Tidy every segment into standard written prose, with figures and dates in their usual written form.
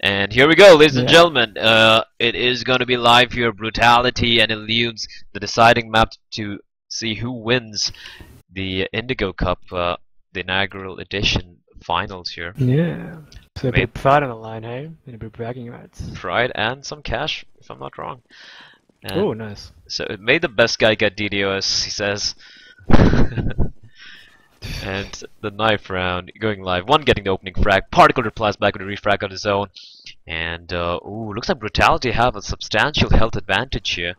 And here we go, ladies and Yeah. gentlemen. It is going to be live here. Brutality and Elunes, the deciding map to see who wins the Indigo Cup, the inaugural edition finals here. Yeah. So a bit Made of pride on the line, hey? And a bit of bragging rights. pride and some cash, if I'm not wrong. Oh, And nice. so it made the best guy get DDoS, he says. And the knife round going live. One getting the opening frag. Particle replies back with a refrag on his own. And ooh, looks like Brutality have a substantial health advantage here.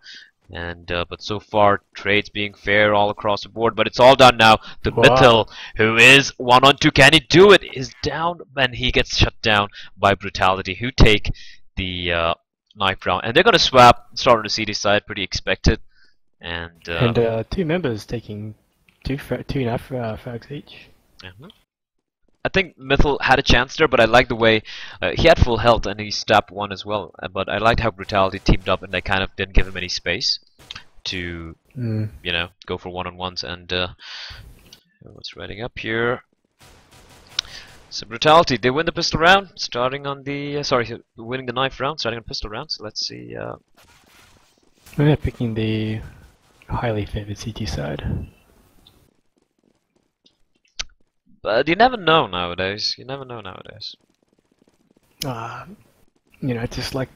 And but so far trades being fair all across the board. But it's all done now. The Wow. Mythil, who is 1-on-2, can he do it? Is down, and he gets shut down by Brutality, who take the knife round. And they're gonna swap. Start on the CD side, pretty expected. And And two members taking two knife frags each. mhm. I think Mythil had a chance there, but I like the way he had full health and he stabbed one as well. But I liked how Brutality teamed up and they kind of didn't give him any space to, Mm. you know, go for one-on-ones. And what's writing up here? So Brutality, they win the pistol round, starting on the sorry, winning the knife round, starting on pistol round. So let's see. We're picking the highly favored CT side. But you never know nowadays. You never know nowadays. Uh, just like,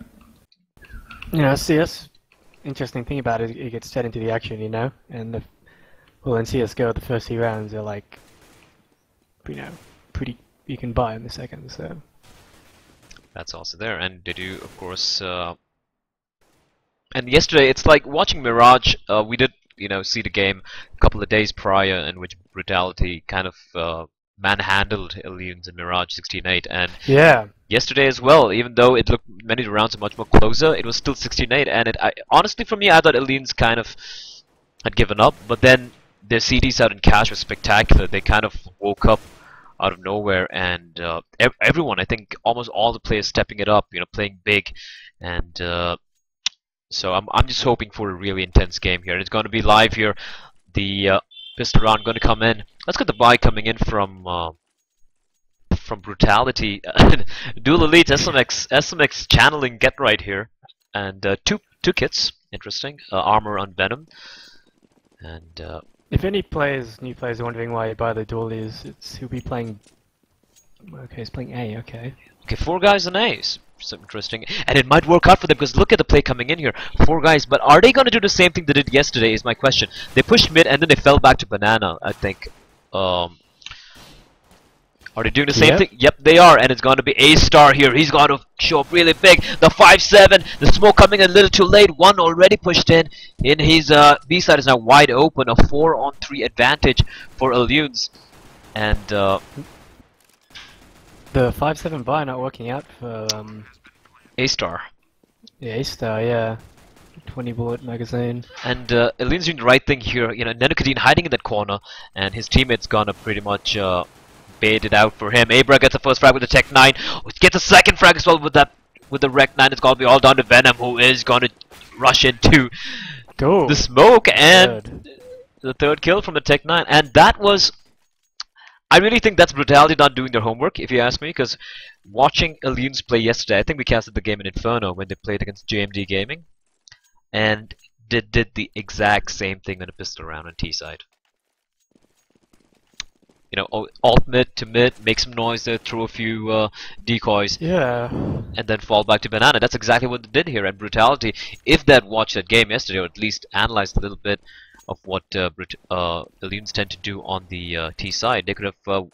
CS, interesting thing about it gets set into the action, and well, in CSGO, the first 2 rounds are like, pretty, you can buy in the second, so. That's also there. And they do, of course. And yesterday, it's like watching Mirage. We did, see the game a couple of days prior, in which Brutality kind of manhandled Elunes in Mirage 16-8, and Yeah. yesterday as well. Even though it looked many of the rounds are much more closer, it was still 16-8. And honestly, for me, I thought Elunes kind of had given up, but then their CDs out in cash was spectacular. They kind of woke up out of nowhere, and everyone, I think, almost all the players stepping it up, playing big, and. So I'm just hoping for a really intense game here. And it's going to be live here. The pistol round going to come in. Let's get the buy coming in from Brutality. Dual Elite SMX channeling get right here, and two kits. Interesting. Armor on Venom, and If any new players are wondering why you buy the dual he'll be playing. Okay, he's playing A. Okay. okay, 4 guys and Ace. So interesting, and it might work out for them because look at the play coming in here. 4 guys, but are they going to do the same thing they did yesterday? Is my question. They pushed mid and then they fell back to banana. I think. Are they doing the same Yep. thing? Yep, they are, and it's going to be A-Star here. He's going to show up really big. The 5-7, the smoke coming a little too late. One already pushed in. In his B side is now wide open. A 4-on-3 advantage for Elunes, and The 5-7 buy not working out for A-Star. yeah, A-Star, yeah. 20 bullet magazine. And Elunes doing the right thing here. Nenukadine hiding in that corner, and his teammates gonna pretty much bait it out for him. Abra gets the first frag with the Tech 9. Gets a second frag as well with the Rec 9. It's gonna be all down to Venom, who is gonna rush into Go. the smoke and Third. the third kill from the Tech 9. And that was, I really think that's Brutality not doing their homework, if you ask me, because watching Elunes play yesterday, I think we casted the game in Inferno when they played against JMD Gaming, and did the exact same thing on a pistol round on T side. Alt mid to mid, make some noise there, throw a few decoys, Yeah. and then fall back to banana. That's exactly what they did here. And Brutality, if they'd watched that game yesterday, or at least analyzed a little bit of what Elunes tend to do on the T side, they could have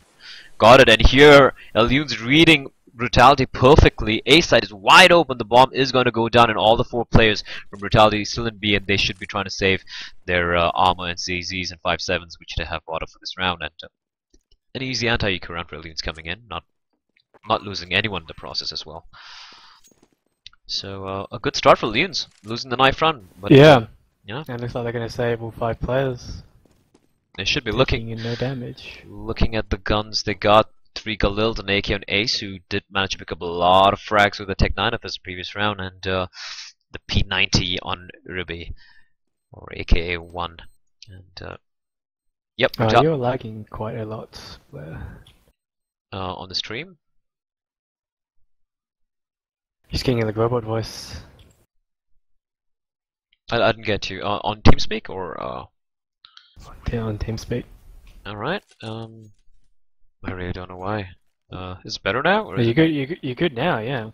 got it. And here, Elunes reading Brutality perfectly. A side is wide open. The bomb is going to go down, and all the 4 players from Brutality still in B, and they should be trying to save their armor and CZs and 5-7s, which they have bought up for this round. And an easy anti-eco round for Elunes coming in, not losing anyone in the process as well. So a good start for Elunes, losing the knife round, but Yeah. yeah, And looks like they're gonna save all 5 players. they should be Taking in no damage. looking at the guns they got. 3 Galil, an AK and Ace, who did manage to pick up a lot of frags with the Tech 9 of his previous round, and the P90 on Ruby, or AKA 1. And yep, You're lagging quite a lot. on the stream. keeps getting like robot voice. I didn't get you. On TeamSpeak or On TeamSpeak. Alright. I really don't know why. Is it better now? Or Are is you it good? You're good now, yeah.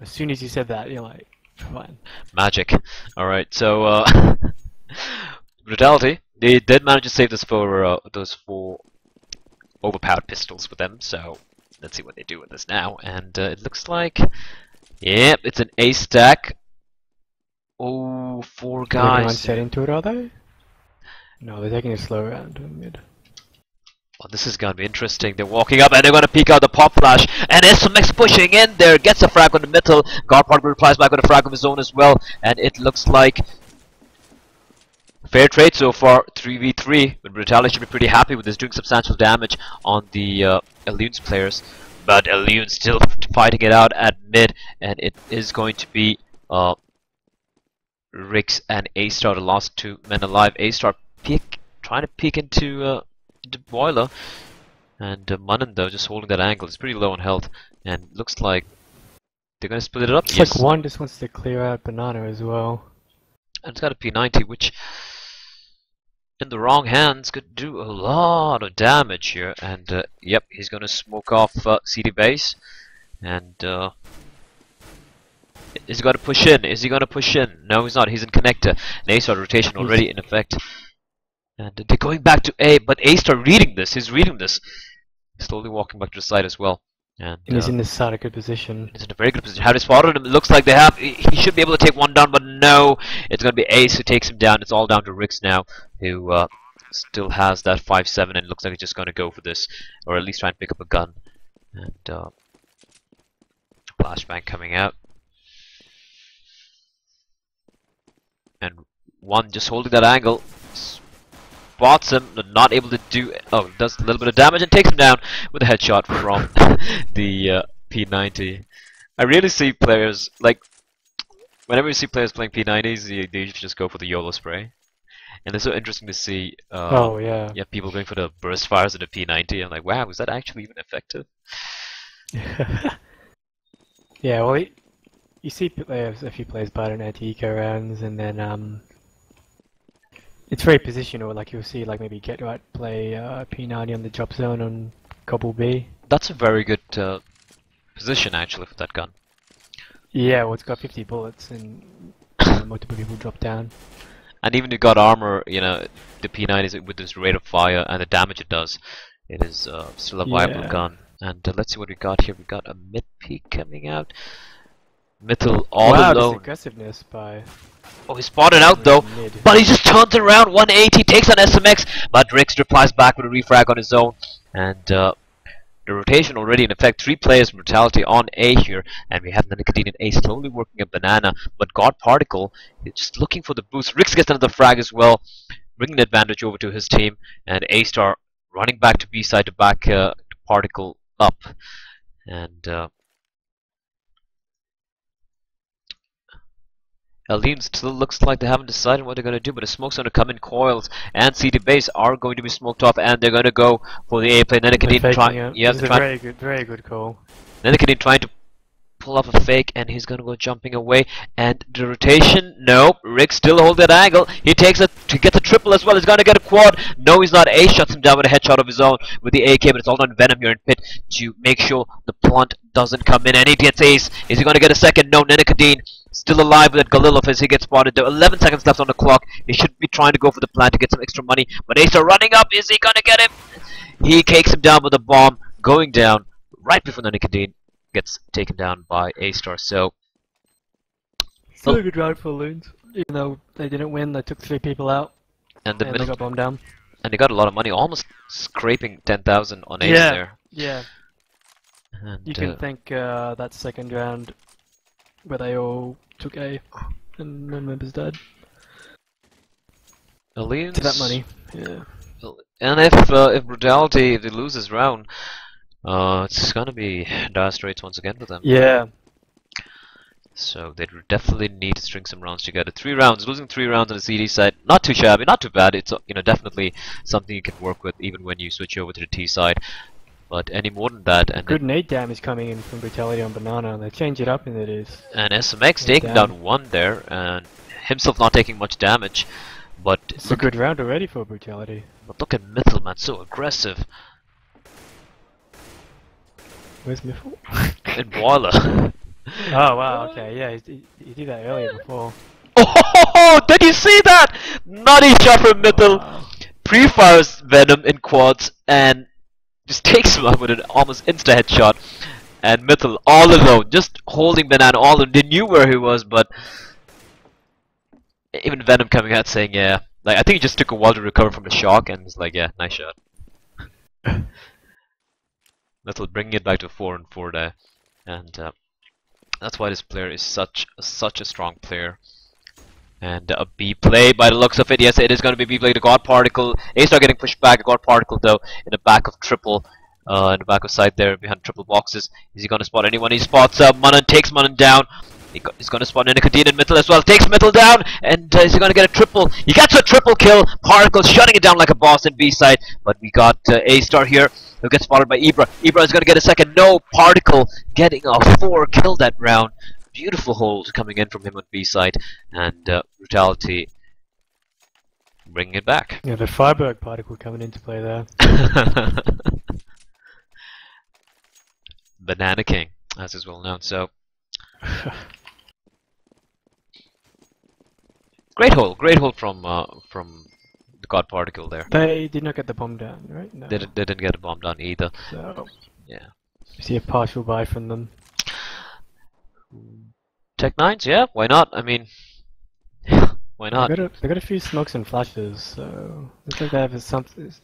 As soon as you said that, you're like, fine. magic? Alright, so Brutality. They did manage to save this for those 4 overpowered pistols with them, so let's see what they do with this now. And it looks like, yep, it's an A stack. Oh, 4 They're going guys. set into it, are they? No, they're taking a slow round in mid. Well, this is gonna be interesting. They're walking up and they're gonna peek out the pop flash. And SMX pushing in there, gets a frag on the middle. Guard Parker replies back with a frag of his own as well. And it looks like fair trade so far, 3v3. But Brutality should be pretty happy with this, doing substantial damage on the Elunes players. But Elunes still fighting it out at mid, and it is going to be Rix and A-Star, the last 2 men alive. A-Star trying to peek into the boiler, and Munnan though just holding that angle. It's pretty low on health, and looks like they're gonna split it up. It's like one just wants to clear out banana as well. And it's got a P90, which in the wrong hands could do a lot of damage here. And yep, he's gonna smoke off CD base, and is he gonna push in? Is he gonna push in? No, he's not. He's in connector. And A-Star rotation already in effect. And they're going back to A, but A-Star reading this. He's reading this. Slowly walking back to the side as well. And he's in this side of good position. He's in a very good position. Have they spotted him? It looks like they have. He should be able to take one down, but no. It's going to be Ace who takes him down. It's all down to Rix now, who still has that 5-7, and looks like he's just going to go for this. Or at least try and pick up a gun. And flashbang coming out. And one just holding that angle. Spots him, but not able to do. Oh, does a little bit of damage and takes him down with a headshot from the P90. I really see players like whenever you see players playing P90s, they usually just go for the YOLO spray, and it's so interesting to see. Oh yeah. Yeah, people going for the burst fires of the P90. I'm like, wow, is that actually even effective? Yeah, well, you see players, a few players buy an anti-eco rounds, and then it's very positional. Like you'll see, like maybe Get Right play P90 on the drop zone on Cobble B. That's a very good position actually for that gun. Yeah, well, it's got 50 bullets and multiple people drop down. And even if you got armor, you know, the P90 is with this rate of fire and the damage it does, it is still a viable gun. And let's see what we got here. We got a mid peak coming out. Middle all wow, alone. This aggressiveness by. Oh, he's spotted out though, but he just turns around 180, takes on SMX, but Rix replies back with a refrag on his own, and the rotation already in effect. 3 players Brutality on A here, and we have Nicotine and A slowly working a banana, but God Particle is just looking for the boost. Rix gets another frag as well, bringing the advantage over to his team, and A-Star running back to B side to back Particle up, and Elunes still looks like they haven't decided what they're going to do, but the smoke's going to come in coils, and CD base are going to be smoked off, and they're going to go for the A play. Nicotine trying, yeah, it's a very good call. Nicotine trying to pull off a fake, and he's going to go jumping away, and the rotation, nope, Rick still hold that angle. He takes it to get the triple as well. He's going to get a quad. No, he's not. Ace shuts him down with a headshot of his own with the AK, but it's all done Venom here in pit to make sure the plant doesn't come in, and he gets Ace. Is he going to get a second? No, Nicotine still alive with that Galil as he gets spotted. There are 11 seconds left on the clock. He should be trying to go for the plant to get some extra money, but Ace are running up. Is he going to get him? He cakes him down with a bomb, going down right before the Nicotine gets taken down by A-Star. So still a good round for Elunes. Even though they didn't win, they took 3 people out, and they got bombed down. And they got a lot of money, almost scraping 10,000 on Ace there. Yeah. And you can thank that second round where they all took A and no members died. Elunes To that money. Yeah. And if Brutality, if they lose this round, it's gonna be dire straits once again for them. Yeah. So they definitely need to string some rounds together. 3 rounds, losing 3 rounds on the CD side, not too shabby, not too bad. It's definitely something you can work with even when you switch over to the T side. But any more than that, and Good nade damage coming in from Brutality on Banana. They change it up and it is. and SMX Yeah, taking down one there, and himself not taking much damage. But It's a good round already for Brutality. look at Mythil, man, so aggressive. Where's Miffle? In Boiler. Oh wow, okay, yeah, he did that earlier before. Oh, did you see that? Nutty shot from Mythil. Wow. Pre-fires Venom in quads and just takes him out with an almost insta headshot. And Mythil all alone, just holding Banana all alone. They knew where he was, but even Venom coming out saying, yeah. Like, I think he just took a while to recover from the shock and was like, yeah, nice shot. Mythil bringing it back to 4-4 there. And that's why this player is such a strong player. And a B play by the looks of it. Yes, it is going to be B play to God Particle. A-Star getting pushed back. God Particle though in the back of triple, in the back of side there behind triple boxes. Is he going to spot anyone? He spots Munan, takes Munan down. He's going to spot Nicotine and Mythil as well. Takes Mythil down, and is he going to get a triple? He gets a triple kill. Particle shutting it down like a boss in B side. But we got A-Star here who gets spotted by Ibra. Ibra is going to get a second. No, Particle getting a 4 kill that round. Beautiful hold coming in from him on B side, and Brutality bringing it back. Yeah, the Fireberg Particle coming into play there. Banana King, as is well known. So great hold from the God Particle there. They did not get the bomb down, right? No. They didn't get a bomb down either. So, Yeah. you see a partial buy from them. Tech 9s, yeah, why not? I mean, why not? They got a few smokes and flashes, so looks like they have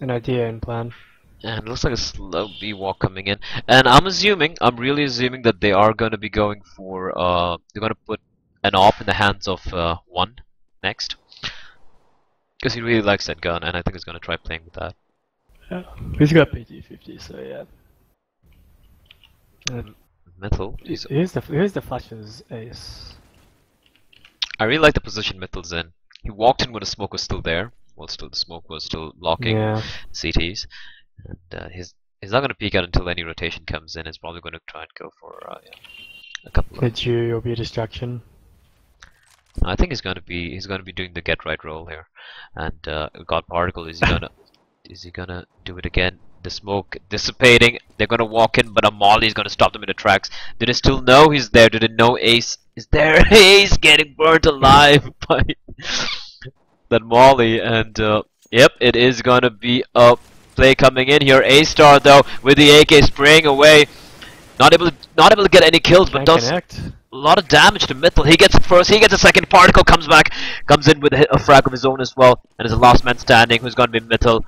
an idea in plan. And it looks like a slow B walk coming in. And I'm really assuming that they are going to be going for, they're going to put an AWP in the hands of one next. Because he really likes that gun, and I think he's going to try playing with that. Yeah. He's got PG-50, so yeah. Mythil. Here's the flashes ace. I really like the position Mythil's in. He walked in when the smoke was still there. Well, still the smoke was still blocking CTs. And he's not going to peek out until any rotation comes in. He's probably going to try and go for a couple of... Hit you, you'll be a distraction. I think he's going to be doing the get right roll here. And God Particle, is he gonna do it again? The smoke dissipating. They're gonna walk in, but a Molly is gonna stop them in the tracks. Do they still know he's there? Do they know Ace is there? Ace getting burnt alive by that Molly, and yep, it is gonna be a play coming in here. A-Star though with the AK spraying away, not able to get any kills, but does connect. A lot of damage to Mythil. He gets it first, he gets a second. Particle comes in with a frag of his own as well, and is the last man standing, who's going to be Mythil.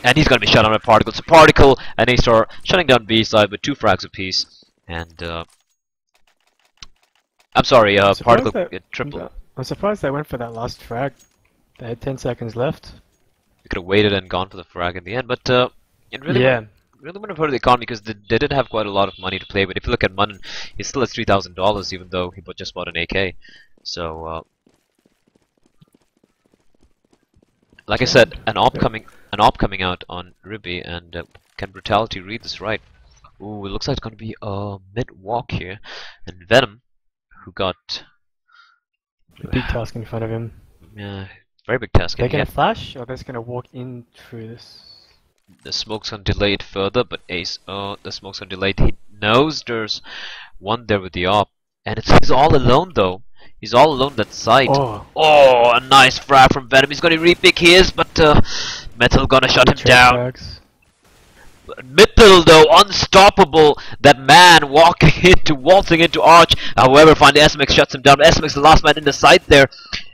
And he's going to be shut down by Particle. So Particle and A-Star shutting down B side with 2 frags apiece. And I'm sorry, Particle get triple. I'm surprised they went for that last frag. They had 10 seconds left. They could have waited and gone for the frag in the end, but it really wouldn't have hurt the economy because they did have quite a lot of money to play with. If you look at Munan, he still has $3,000 even though he just bought an AK. So like I said, an AWP coming out on Ruby, and can Brutality read this right? Ooh, it looks like it's going to be a mid-walk here. And Venom, who got A big task in front of him. yeah, very big task. They're gonna flash, or they're just gonna walk in through this. The smoke's gonna delay it further, but Ace, the smoke's gonna delay it. He knows there's one there with the AWP, and he's all alone though. He's all alone that side. Oh, a nice frag from Venom. He's gonna repick his, but Mythil gonna shut him down. Frags. Mythil though, unstoppable. That man waltzing into Arch. However, finally SMX shuts him down. SMX the last man in the side there,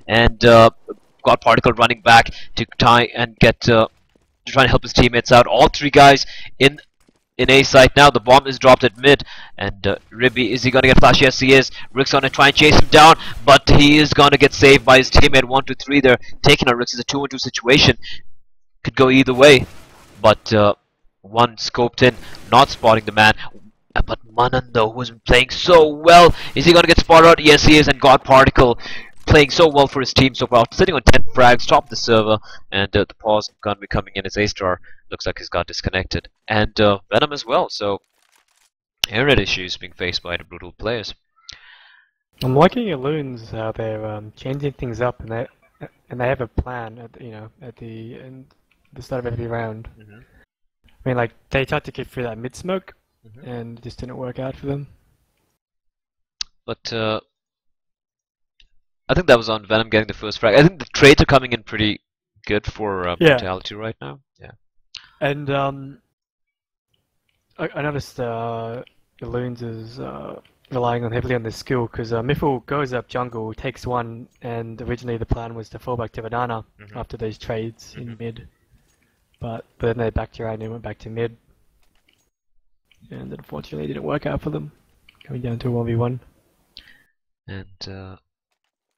and God Particle running back to try and get to try and help his teammates out. All 3 guys in A site now. The bomb is dropped at mid, and Ribby, is he gonna get flash? Yes, he is. Rick's gonna try and chase him down, but he is gonna get saved by his teammate. 1-2-3 there, taking on Rick's. Is a 2-on-2 situation. Could go either way, but one scoped in, not spotting the man. But Munan though, who's been playing so well, is he gonna get spotted out? Yes, he is. And God Particle playing so well for his team so far, sitting on 10 frags, top of the server, and the pause gonna be coming in as A-Star. Looks like he's got disconnected. And Venom as well, so internet issues being faced by the Brutal players. I'm liking Elunes how they're changing things up, and they have a plan at the start of every round. Mm-hmm. I mean, like they tried to get through that mid smoke, Mm-hmm. and it just didn't work out for them. But I think that was on Venom getting the first frag. I think the trades are coming in pretty good for Brutality right now. Yeah. And I noticed Elunes is relying heavily on this skill because Miffle goes up jungle, takes one, and originally the plan was to fall back to Banana after those trades in mid. But then they backed around and went back to mid. And unfortunately it didn't work out for them. Coming down to a 1v1. And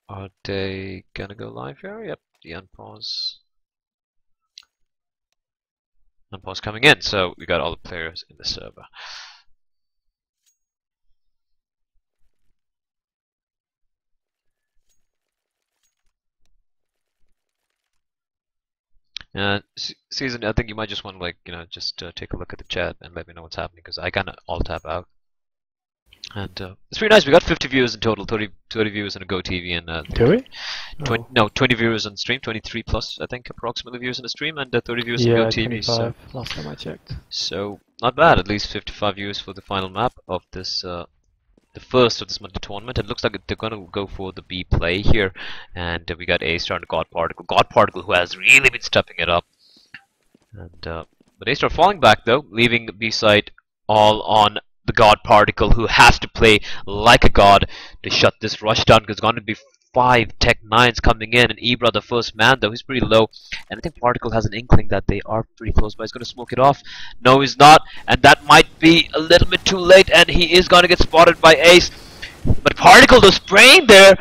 are they gonna go live here? Yep, the unpause. Unpause coming in, so we got all the players in the server. Season, I think you might just want to, like, just take a look at the chat and let me know what's happening, because I kind of all tap out. And it's pretty nice. We got 50 viewers in total, 30 viewers on a GoTV, and Do we? 20 viewers on stream, 23 plus, I think, approximately viewers on the stream, and 30 viewers on Yeah, GoTV. 25 So, last time I checked. so not bad. At least 55 viewers for the final map of this, the first of this monthly tournament. It looks like they're gonna go for the B play here, and we got A-Star and God Particle. God Particle, who has really been stepping it up, and but A-Star falling back though, leaving the B side all on the God Particle, who has to play like a god to shut this rush down, because it's going to be 5 Tech 9s coming in, and Ibra, the first man though, he's pretty low, and I think Particle has an inkling that they are pretty close by. He's going to smoke it off. No, he's not, and that might be a little bit too late, and he is going to get spotted by Ace. But Particle, though, spraying there,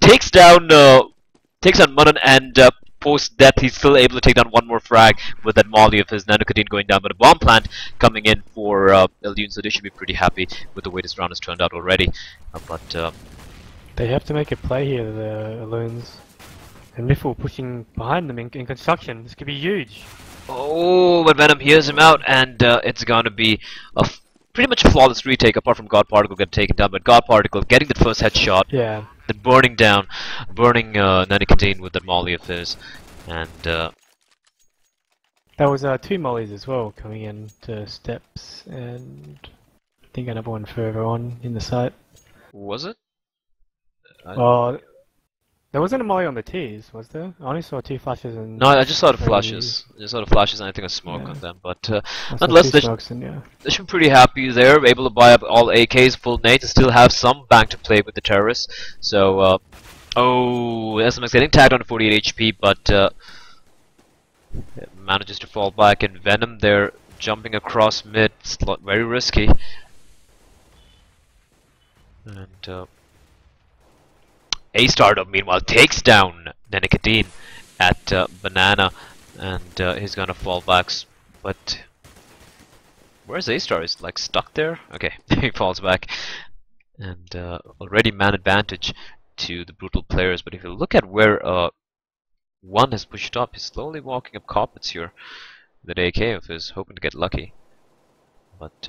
takes down Munan, and post death he's still able to take down one more frag with that molly of his nanocadine going down. But a bomb plant coming in for Elunes, so they should be pretty happy with the way this round has turned out already. But they have to make a play here, the Elunes. And Miffle pushing behind them in construction. This could be huge. Oh, but Venom hears him out, and it's going to be a pretty much a flawless retake, apart from God Particle getting taken down. But God Particle getting the first headshot, Yeah. then burning nanocadine with that molly of his, and There was 2 mollies as well coming in to steps, and I think another one further on in the site. was it? There wasn't a molly on the T's, was there? I only saw 2 flashes and... No, I just saw the flashes. I just saw the flashes, and I think a smoke on them. But I saw nonetheless, 2 smokes and, yeah. they should be pretty happy there, able to buy up all AKs, full nades, and still have some bank to play with the terrorists. So, oh, SMX getting tagged on 48 HP, but manages to fall back. And Venom there jumping across mid, very risky. And A-Star, meanwhile, takes down nanocadine at Banana, and he's gonna fall back. But where's A-Star? Is like stuck there? Okay, he falls back, and already man advantage to the Brutal players. But if you look at where one has pushed up, he's slowly walking up carpets here. That AK of his, hoping to get lucky, but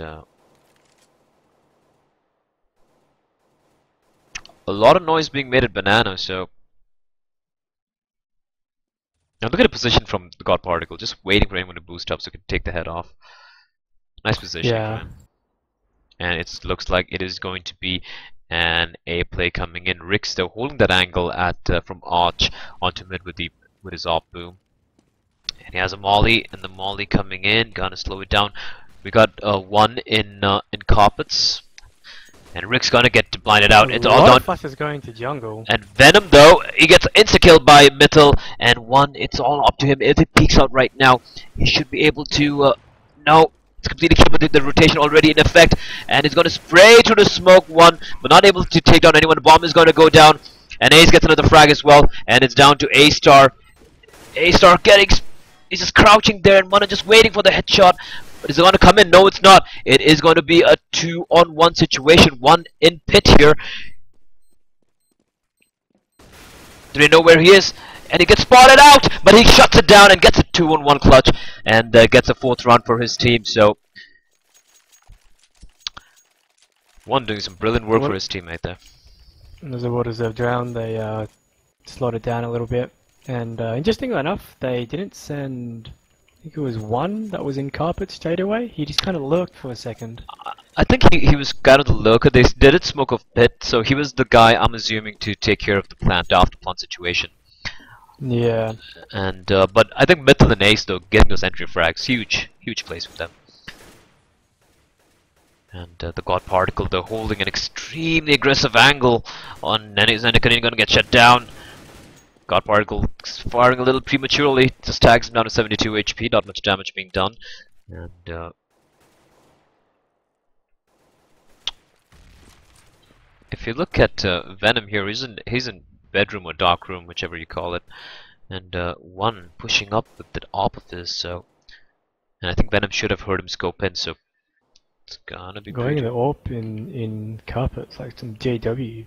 a lot of noise being made at Banana. So now look at the position from the God Particle, just waiting for anyone to boost up so he can take the head off. Nice position. Yeah. And it looks like it is going to be an A play coming in. Rix though holding that angle at from Arch onto mid with his op boom. And he has a molly, and the molly coming in, gonna slow it down. We got one in carpets. And Rick's gonna get blinded out. It's all done. Flash is going to jungle. And Venom though, he gets insta-killed by Mittel, and one, it's all up to him. If he peeks out right now, he should be able to, no, it's completely killed, but the rotation already in effect, and he's gonna spray through the smoke one, but not able to take down anyone. The bomb is gonna go down, and Ace gets another frag as well, and it's down to A-Star. A-Star getting, he's just crouching there, and Mana just waiting for the headshot. But is it going to come in? No, it's not. It is going to be a 2-on-1 situation. One in pit here. Do they know where he is? And he gets spotted out, but he shuts it down and gets a 2-on-1 clutch and gets a 4th round for his team. So One doing some brilliant work for his teammate there. As the waters have drowned, they slowed it down a little bit. And interestingly enough, they didn't send, I think it was one that was in carpet straight away. He just kind of lurked for a second. I think he was kind of the lurker. They did smoke off pit, so he was the guy, I'm assuming, to take care of the plant after plant situation. Yeah. And but I think Mitchell and Ace, though, getting those entry frags, huge plays for them. And the God Particle, though, holding an extremely aggressive angle on Anakin, gonna get shut down. God Particle firing a little prematurely, just tags him down to 72 HP, not much damage being done. And if you look at Venom here, he's in bedroom or dark room, whichever you call it. And one pushing up with the op of his, so... And I think Venom should have heard him scope in, so... It's gonna be going in the AWP in carpets, like some JW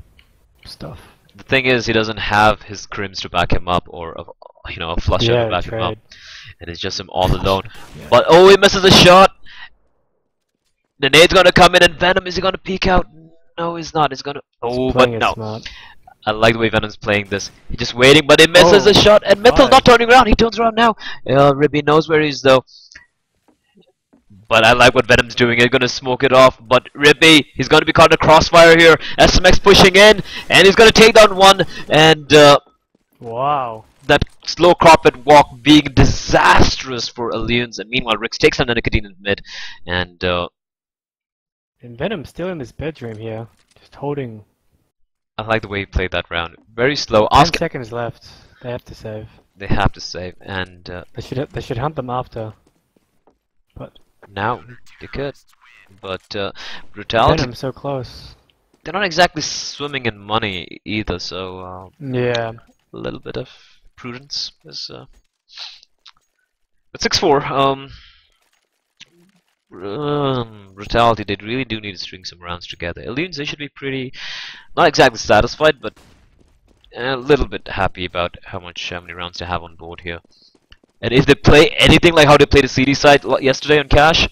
stuff. The thing is, he doesn't have his crims to back him up, or a flush to back him up, and it's just him all alone. Yeah. But oh, he misses a shot. The nade's gonna come in, and Venom, is he gonna peek out? No, he's not. He's gonna. Oh, but no. Smart. I like the way Venom's playing this. He's just waiting, but he misses a shot, and Mitchell not turning around. He turns around now. Ribby knows where he is, though. But I like what Venom's doing. He's gonna smoke it off. But Ribby, he's gonna be caught in a crossfire here. SMX pushing in, and he's gonna take down one. And wow, that slow carpet walk being disastrous for Elunes. And meanwhile, Rix takes down Nicotine in mid, and Venom's still in this bedroom here, just holding. I like the way he played that round. Very slow. 10 seconds left. They have to save. They have to save, and they should hunt them after. But now they could. But Brutality. Venom's so close. They're not exactly swimming in money either, so yeah, a little bit of prudence is. But 6-4. Brutality, they really do need to string some rounds together. Elunes, they should be pretty, not exactly satisfied, but a little bit happy about how many rounds they have on board here. And if they play anything like how they played the CD side yesterday on Cash,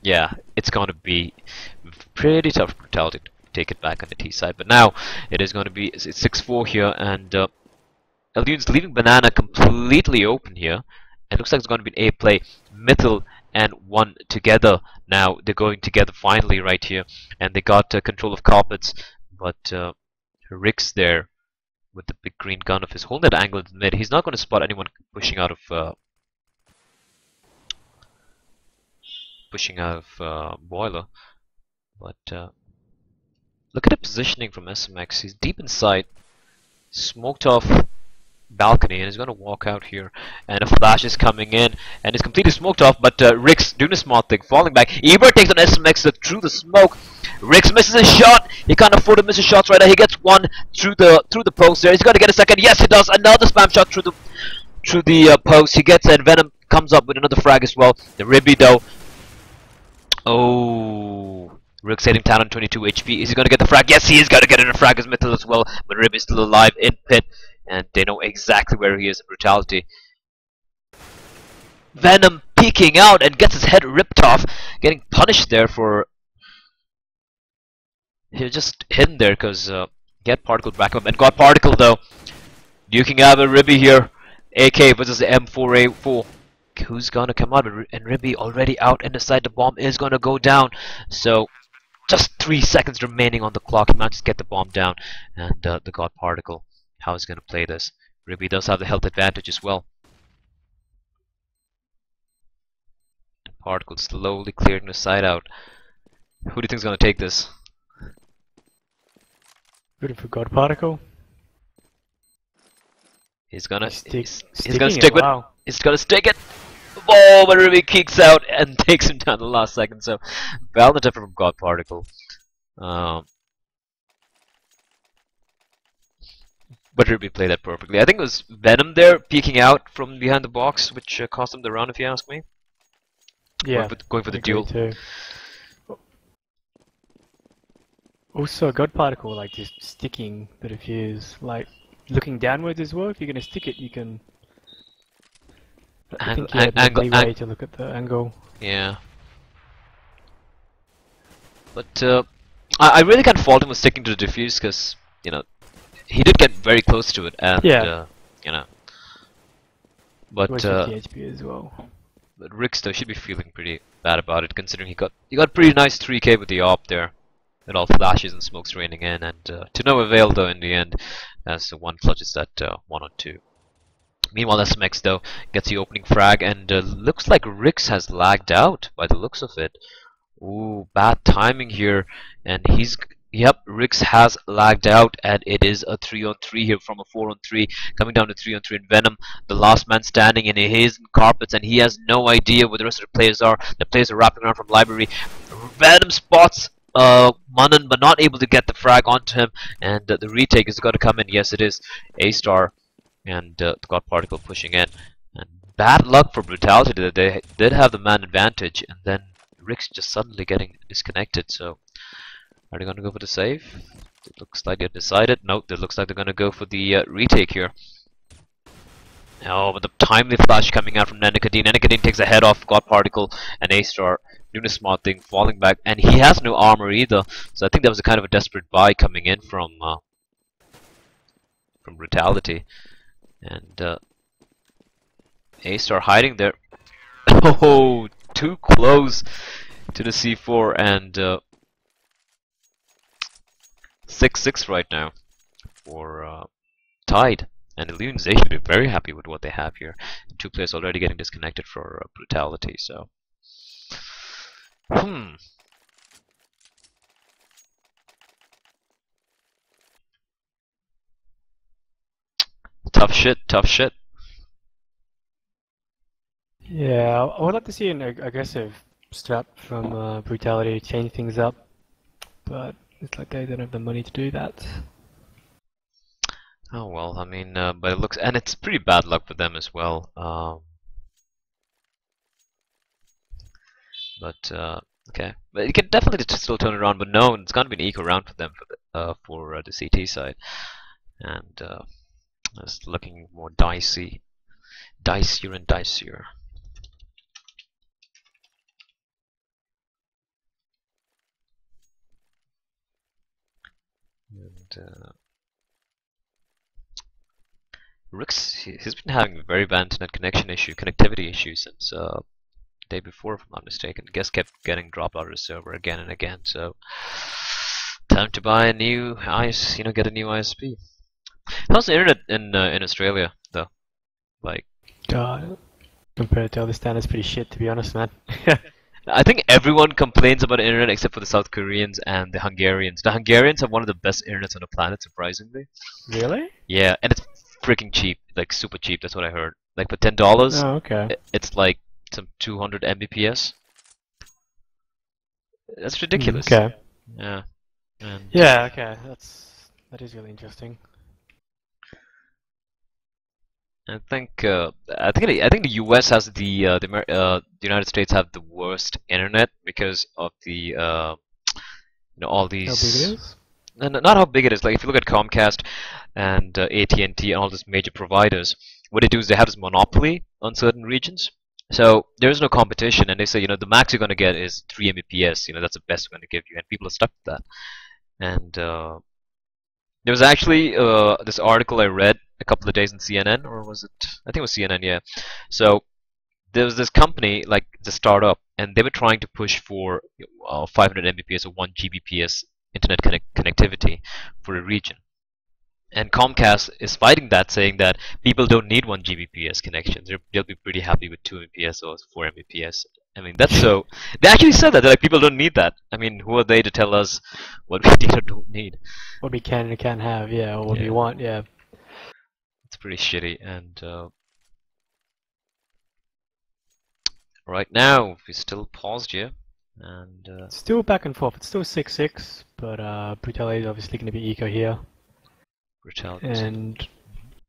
yeah, it's gonna be pretty tough for Brutality to take it back on the T side. But now it is gonna be, it's 6-4 here, and Elunes leaving Banana completely open here. It looks like it's gonna be an A play. Mitchell and one together now. They're going together finally right here, and they got control of carpets. But Rick's there with the big green gun of his, holding that angle in the mid. He's not going to spot anyone pushing out of Boiler. But look at the positioning from SMX. He's deep inside, smoked off balcony, and he's going to walk out here, and a flash is coming in, and it's completely smoked off. But Rick's doing a smart thing, falling back. Ebert takes on SMX through the smoke. Rix misses a shot. He can't afford to miss his shots right now. He gets one through the post there. He's got to get a second. Yes, he does. Another spam shot through the post. He gets it, and Venom comes up with another frag as well. The Ribby though. Oh, Rix hitting down on 22 HP. Is he going to get the frag? Yes, he is going to get in a frag as Mitchell as well. But Ribby's still alive in pit, and they know exactly where he is in Brutality. Venom peeking out and gets his head ripped off, getting punished there for. He was just hidden there because Get Particle back up, and God Particle though duking out with Ribby here. AK versus the M4A4. Who's gonna come out? And Ribby already out and inside. The bomb is gonna go down. So just 3 seconds remaining on the clock. He managed to get the bomb down, and the God Particle. How is he gonna play this? Ribby does have the health advantage as well. And Particle slowly clearing the side out. Who do you think is gonna take this? Good for God Particle. He's gonna stick it. Oh, but Ribby kicks out and takes him down the last second. So, valiant effort from God Particle. But Ribby played that perfectly. I think it was Venom there peeking out from behind the box, which cost him the round, if you ask me. Yeah, going for the duel. Too. Also, God Particle like just sticking the defuse. Like looking downwards as well. If you're going to stick it, you can. I Angle, think you have more angle, leeway to look at the angle. yeah. But I really can't fault him for sticking to the defuse because you know he did get very close to it, and Yeah, you know. it was But 50 HP as well. but Rix though should be feeling pretty bad about it, considering he got pretty nice 3K with the AWP there. It all flashes and smokes raining in, and to no avail though in the end, as one clutches that 1 on 2. Meanwhile, SMX though gets the opening frag, and looks like Rix has lagged out by the looks of it. Ooh, bad timing here, and yep, Rix has lagged out, and it is a 3 on 3 here from a 4 on 3, coming down to 3 on 3 in Venom, the last man standing in his carpets, and he has no idea where the rest of the players are. The players are wrapping around from library. Venom spots Manan, but not able to get the frag onto him, and the retake is got to come in. Yes, it is A-Star and the God Particle pushing in. And bad luck for Brutality that they did have the man advantage, and then Rick's just suddenly getting disconnected. So are they going to go for the save? It looks like they're decided. Nope, it looks like they're going to go for the retake here. Oh, but the timely flash coming out from Nenekadine. Nenekadine takes a head off God Particle and A-Star doing a smart thing, falling back, and he has no armor either. So I think that was a kind of a desperate buy coming in from Brutality. And A-Star hiding there. Oh, too close to the C4, and 6-6 right now for tied. And Elunes, they should be very happy with what they have here. Two players already getting disconnected for Brutality, so. Tough shit, tough shit. Yeah, I would like to see an aggressive strat from Brutality to change things up, but it's like they don't have the money to do that. Oh well, I mean, but it looks, and it's pretty bad luck for them as well. Okay, but you can definitely still turn it around. But no, it's gonna be an eco round for them for the CT side, and it's looking more dicier and dicier. And Rick's he's been having a very bad internet connectivity issue since day before, if I'm not mistaken. Guest kept getting dropped out of the server again and again. So time to buy a new get a new ISP. How's the internet in Australia though? Like, God, compared to other standards, pretty shit to be honest, man. I think everyone complains about the internet except for the South Koreans and the Hungarians. The Hungarians have one of the best internets on the planet, surprisingly. Really? Yeah, and it's freaking cheap, like super cheap. That's what I heard. Like for $10, Oh, okay. it's like some 200 Mbps. That's ridiculous. Okay. Yeah. And Yeah. Okay. That is really interesting. I think the U.S. has the United States have the worst internet because of the all How big it these. is? Not how big it is. Like if you look at Comcast and AT&T and all these major providers, what they do is they have this monopoly on certain regions. So there is no competition, and they say the max you're going to get is 3 Mbps. That's the best we're going to give you, and people are stuck with that. And there was actually this article I read a couple of days in CNN, or was it? I think it was CNN. Yeah. So there was this company, like the startup, and they were trying to push for 500 Mbps or 1 Gbps internet connectivity for a region. And Comcast is fighting that, saying that people don't need 1 Gbps connections. They'll be pretty happy with 2 Mbps or 4 Mbps. I mean, that's so. They actually said that. They're like, people don't need that. I mean, who are they to tell us what we need or don't need? What we can and can't have, yeah, or what we Yeah, want, yeah. it's pretty shitty. And right now, we're still paused here. And Still back and forth. It's still 6-6, but Brutality is obviously going to be eco here. Brutality. And I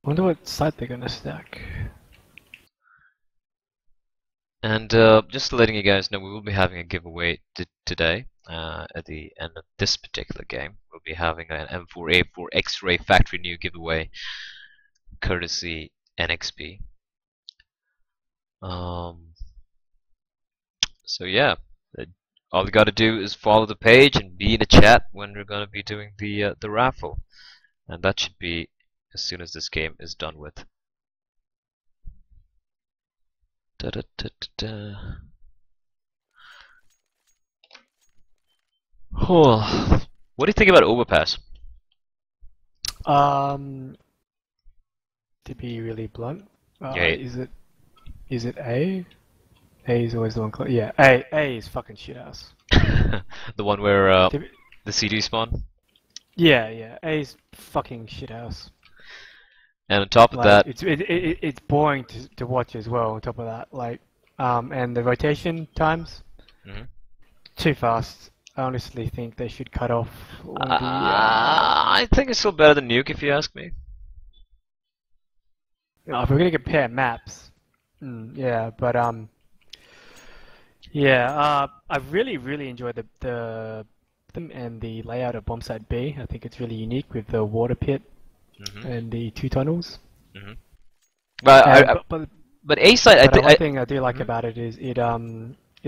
wonder what site they're going to stack. And just letting you guys know, we will be having a giveaway today at the end of this particular game. we'll be having an M4A4 X-Ray factory new giveaway, courtesy NXP. So yeah, all you gotta do is follow the page and be in the chat when we're gonna be doing the raffle, and that should be as soon as this game is done with. Da -da -da -da -da. Oh, what do you think about Overpass? To be really blunt, Yeah, is it A? A is always the one. Yeah, A is fucking shit ass. the one where To be- the CD spawn, yeah, A is fucking shit ass. and on top of Like that, it's boring to watch as well. On top of that, like and the rotation times mhm. too fast. I honestly think they should cut off all the. I think it's still better than Nuke if you ask me. If we're gonna compare maps, yeah, but yeah, I really enjoyed the and the layout of Bombsite B. I think it's really unique with the water pit and the two tunnels. But but A side, But one thing I do like about it is it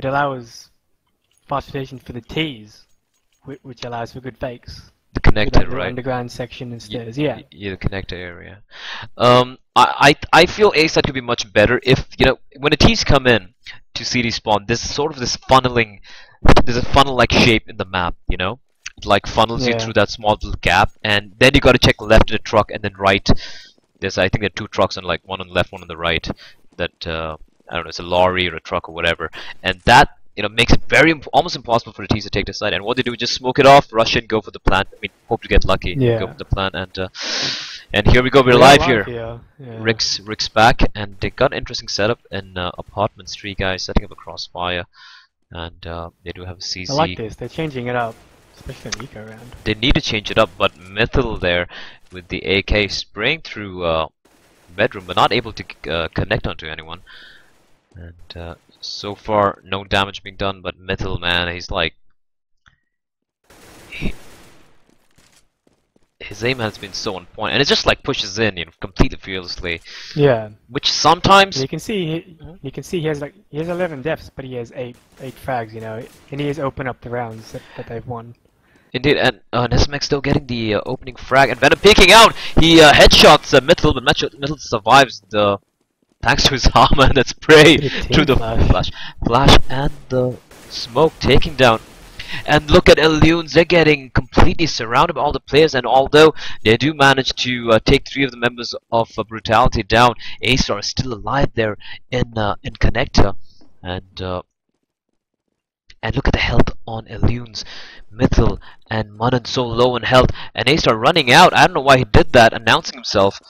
allows fast rotation for the T's, which allows for good fakes. the connector, The right? underground section and stairs, yeah. Yeah, the connector area. I feel A side could be much better if, you know, when the T's come in to CD spawn, there's sort of this funneling, there's a funnel-like shape in the map, you know? It like funnels you Yeah. through that small little gap, and then you gotta check left of the truck and then right. There's, I think there are two trucks on, like, one on the left, one on the right. That I don't know, it's a lorry or a truck or whatever, and that, you know, makes it almost impossible for the T's to take the side. And what they do is just smoke it off, rush in, go for the plant. I mean, hope to get lucky, Yeah. go for the plant, and here we go. We're We are live here. Yeah. Rick's back, and they got an interesting setup in apartments. 3 guys setting up a crossfire, and they do have a CZ. I like this. They're changing it up, especially in eco round. They need to change it up, but Mythil there with the AK spraying through bedroom, but not able to connect onto anyone. And so far, no damage being done. But Mythil, man, he's like, his aim has been so on point, and it just like pushes in, you know, completely fearlessly. Yeah. Which sometimes You can see he has 11 deaths, but he has eight frags, you know, and he has opened up the rounds that they've won. Indeed, and Nesmec still getting the opening frag, and Venom peeking out. He headshots Mythil, but Mythil survives thanks to his armor and that spray through the flash and the smoke taking down. And look at Elunes, they're getting completely surrounded by all the players, and although they do manage to take 3 of the members of Brutality down, A-Star is still alive there in Connector, and look at the health on Elunes. Mythil and Manan so low in health, and A-Star running out. I don't know why he did that, announcing himself.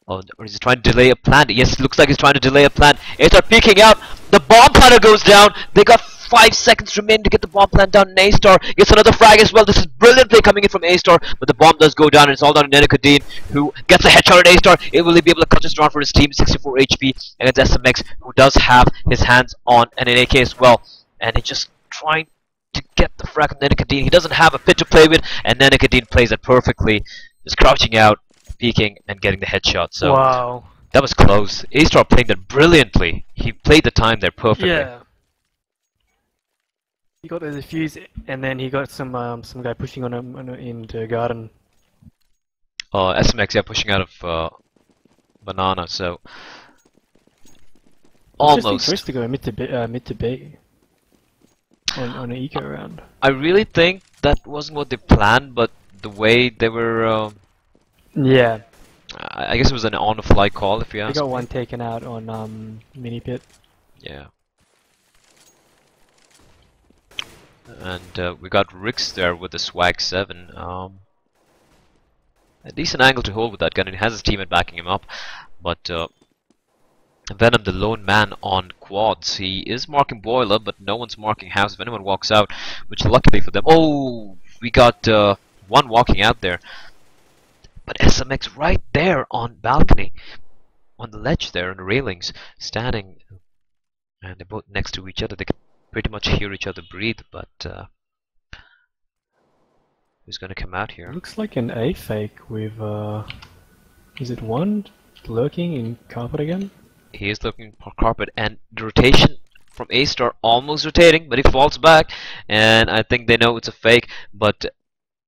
Oh, or is he trying to delay a plant? Yes, looks like he's trying to delay a plant. A-Star peeking out. The bomb planter goes down. They got 5 seconds remaining to get the bomb plant down, and A-Star gets another frag as well. This is brilliant play coming in from A-Star, but the bomb does go down, and it's all down to Nenekadine, who gets a headshot at A-Star. Will he be able to cut this round for his team? 64 HP against SMX, who does have his hands on an AK as well. And he's just trying to get the frag on Nenekadine. He doesn't have a pit to play with, and Nenekadine plays it perfectly. Just crouching out, peeking, and getting the headshot. So wow. That was close. A-Star playing that brilliantly. He played the time there perfectly. Yeah. He got the defuse, and then he got some guy pushing on him into garden. SMX, yeah, pushing out of Banana, so Almost. almost. First to go mid to B on an eco round. I really think that wasn't what they planned, but the way they were, Yeah. I guess it was an on-the-fly call, if you ask They got me. one taken out on mini pit. Yeah. And we got Rix there with the Swag 7. A decent angle to hold with that gun, and he has his teammate backing him up. But Venom, the lone man on quads, he is marking Boiler, but no one's marking House if anyone walks out, which luckily for them. Oh, we got one walking out there. But SMX right there on balcony, on the ledge there, on the railings, standing, and they're both next to each other. They can pretty much hear each other breathe, but who's going to come out here. Looks like an A fake with, is it one lurking in carpet again? He is looking for carpet, and the rotation from A-Star almost rotating, but he falls back, and I think they know it's a fake, but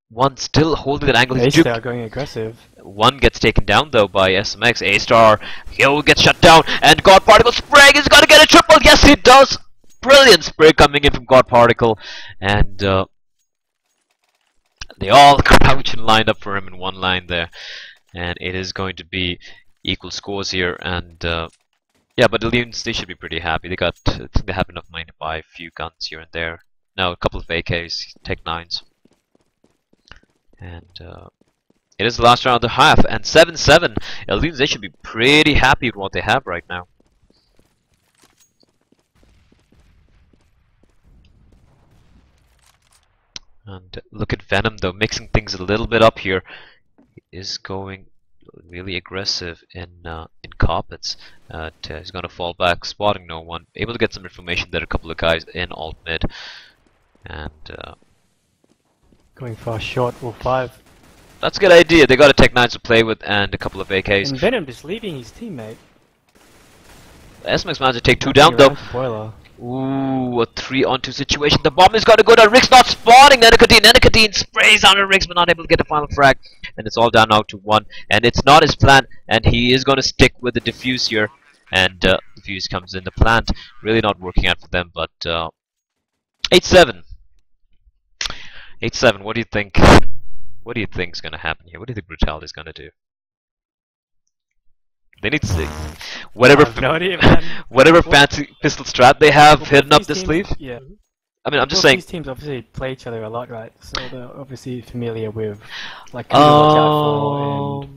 one still holding that angle. A-Star going aggressive. One gets taken down though by SMX. A-Star, he'll get shut down, and God Particle spraying is gonna get a triple. Yes, he does. Brilliant spray coming in from God Particle, and they all crouch and lined up for him in one line there, and it is going to be equal scores here. And yeah, but the Elunes, they should be pretty happy. I think they have enough money to buy a few guns here and there. Now a couple of AKs, Tech 9s, and it is the last round of the half, and 7-7. Elunes, they should be pretty happy with what they have right now. And look at Venom though, mixing things a little bit up here. He is going really aggressive in carpets. He's going to fall back, spotting no one. Able to get some information there. A couple of guys in alt mid, and going for a short or 5. That's a good idea. They got a Tech 9 to play with and a couple of AKs. And Venom just leaving his teammate. SMX managed to take 2 down though. Boiler. Ooh, a 3-on-2 situation. The bomb is gonna go down. Rick's not spawning. Nenekadine sprays on Rick's, but not able to get the final frag. And it's all down now to 1. And it's not his plan. And he is gonna stick with the defuse here. And defuse comes in. The plant really not working out for them. But 8-7. 8-7. What do you think? What do you think is gonna happen here? What do you think Brutality is gonna do? They need to whatever no idea, man. whatever fancy pistol strat they have hidden up the teams, sleeve. Yeah. I mean, I'm just saying. These teams obviously play each other a lot, right? So they're obviously familiar with like who to watch out for.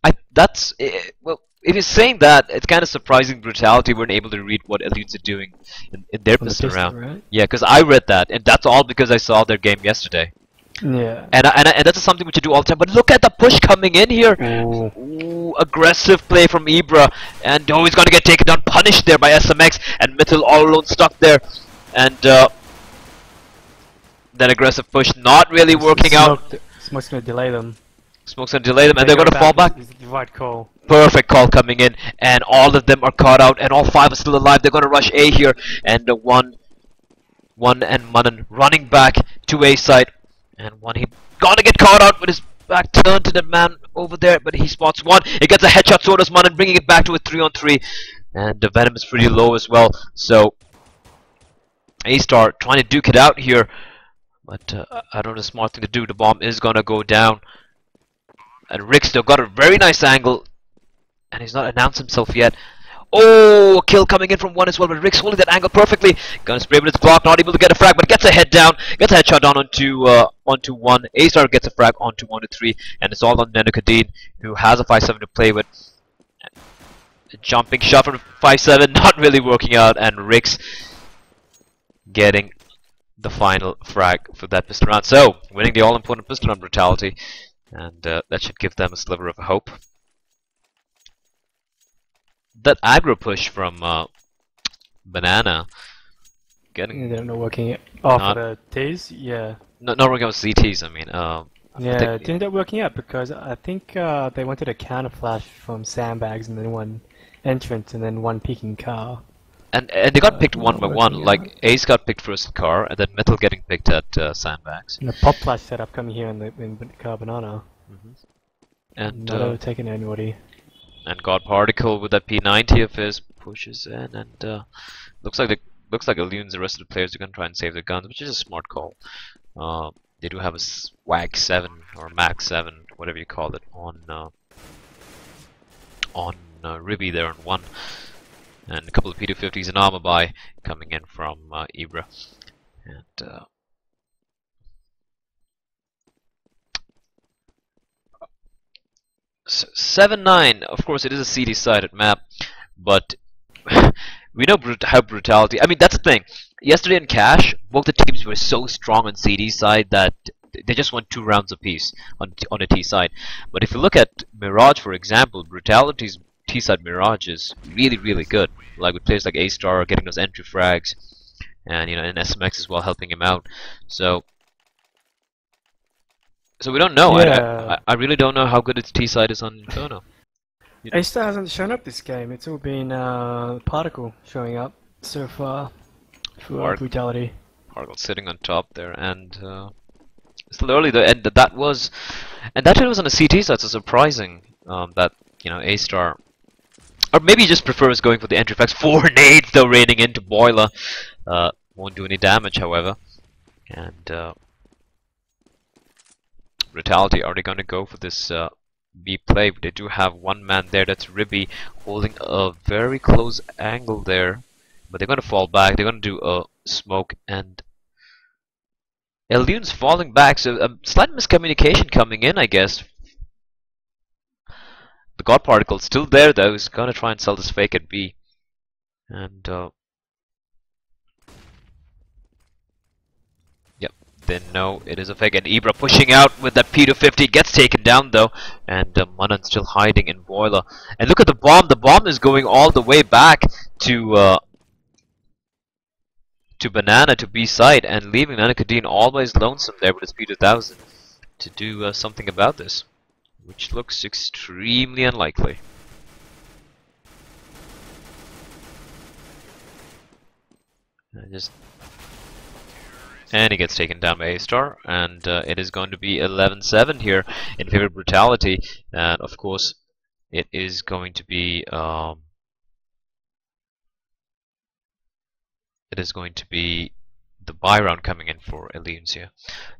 And Well, if you're saying that, it's kind of surprising Brutality weren't able to read what Elunes are doing in their pistol round. Right? Yeah, because I read that, and that's all because I saw their game yesterday. Yeah. And that's something which I do all the time. But look at the push coming in here. Ooh. Ooh, aggressive play from Ibra, and he's gonna get taken down, punished there by SMX, and Mythil all alone stuck there, and that aggressive push not really working out. Smoke's gonna delay them. Smoke's gonna delay them, and they're gonna fall back. It's the right call. Perfect call coming in, and all of them are caught out, and all 5 are still alive. They're gonna rush A here, and one and Munnan running back to A side. And one, he gonna get caught out with his back turned to the man over there, but he spots one. He gets a headshot, so does Munnan, bringing it back to a 3-on-3. And the Venom is pretty low as well, so A-Star trying to duke it out here. But I don't know the smart thing to do. The bomb is gonna go down. And Rick still got a very nice angle. And he's not announced himself yet. Oh, a kill coming in from one as well, but Rick's holding that angle perfectly. Gonna spray with its block, not able to get a frag, but gets a head down, gets a headshot down onto 1. A-Star gets a frag onto 1-3, and it's all on Nenekadine, who has a 5-7 to play with. A jumping shot from 5-7, not really working out, and Rick's getting the final frag for that pistol round. So, winning the all-important pistol round Brutality, and that should give them a sliver of hope. That aggro push from Banana getting they're not working for the T's, yeah. not working out with CTs, I mean. Yeah, it ended up working out because I think they wanted a counter flash from sandbags and then one entrance and then one peeking car. And they got picked one by one, like Ace got picked first in car, and then Metal getting picked at sandbags. And a pop flash setup coming here in car Banana. And not overtaking anybody. And God Particle with that P90 of his pushes in, and looks like Elunes, the rest of the players are gonna try and save their guns, which is a smart call. They do have a WAG 7 or Max 7, whatever you call it, on Ribby there on 1, and a couple of P250s and armor buy coming in from Ibra, and 7-9. Of course, it is a CD-sided map, but we know how Brutality. I mean, that's the thing. Yesterday in Cash, both the teams were so strong on CD side that they just won 2 rounds apiece on the T side. But if you look at Mirage, for example, Brutality's T side Mirage is really good. Like with players like A-Star getting those entry frags, and and SMX as well helping him out. So So we don't know. Yeah. I really don't know how good its T side is on Inferno. A-Star hasn't shown up this game. It's all been Particle showing up so far for Brutality. Particle sitting on top there, and still early though. And that was it was on a CT side, so surprising that A-Star, or maybe he just prefers going for the entry effects. 4 nades though raining into Boiler. Won't do any damage, however. And Brutality, are they going to go for this B play? They do have one man there, that's Ribby, holding a very close angle there. But they're going to fall back. They're going to do a smoke, and Elunes falling back. So a slight miscommunication coming in, I guess. The God Particle still there though. He's going to try and sell this fake at B. And yep, then no, it is a fake. And Ibra pushing out with that P250, gets taken down though. And Manan still hiding in Boiler. And look at the bomb. The bomb is going all the way back to Banana, to B side, and leaving Nanakadine always lonesome there with his P2000 to do something about this, which looks extremely unlikely. And he gets taken down by A-Star, and it is going to be 11-7 here in favor of Brutality, and of course it is going to be the buy round coming in for Elunes here.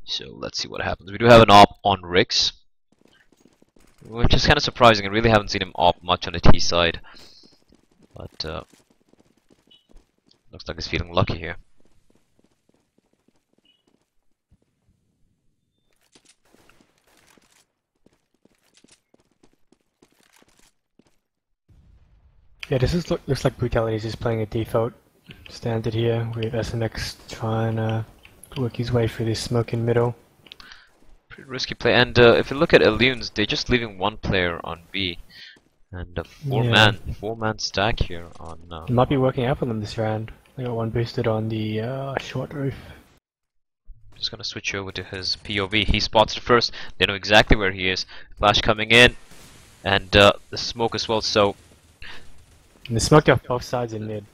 So let's see what happens. We do have an op on Rix, which is kind of surprising. I really haven't seen him op much on the T side, but looks like he's feeling lucky here. Yeah, this looks like Brutality is just playing a default standard here, with SMX trying to work his way through this smoke in middle. Pretty risky play, and if you look at Elunes, they're just leaving one player on B, and a four-man stack here on. It might be working out for them this round. They got one boosted on the short roof. Just gonna switch over to his POV. He spots it first. They know exactly where he is. Flash coming in, and the smoke as well. So. And they smoked off both sides in mid.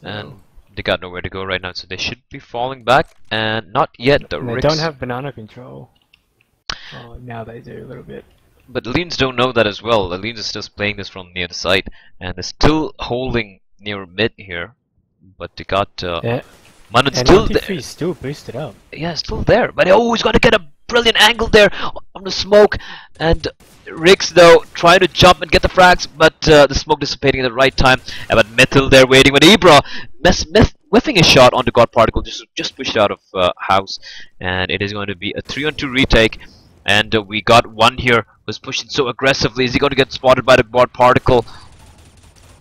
And they got nowhere to go right now, so they should be falling back, and not yet. They don't have banana control. Oh, now they do a little bit. But Elunes don't know that as well. Elunes is just playing this from near the side, and they're still holding near mid here. But they got Manon's still there. Still boosted up. Yeah, still there. But oh, he's gonna get a brilliant angle there on the smoke, and Rix though trying to jump and get the frags, but the smoke dissipating at the right time. But Mithil there waiting when Ibra whiffing a shot on the God Particle, just pushed out of house, and it is going to be a 3-on-2 retake. And we got one here who's pushing so aggressively. Is he going to get spotted by the God Particle?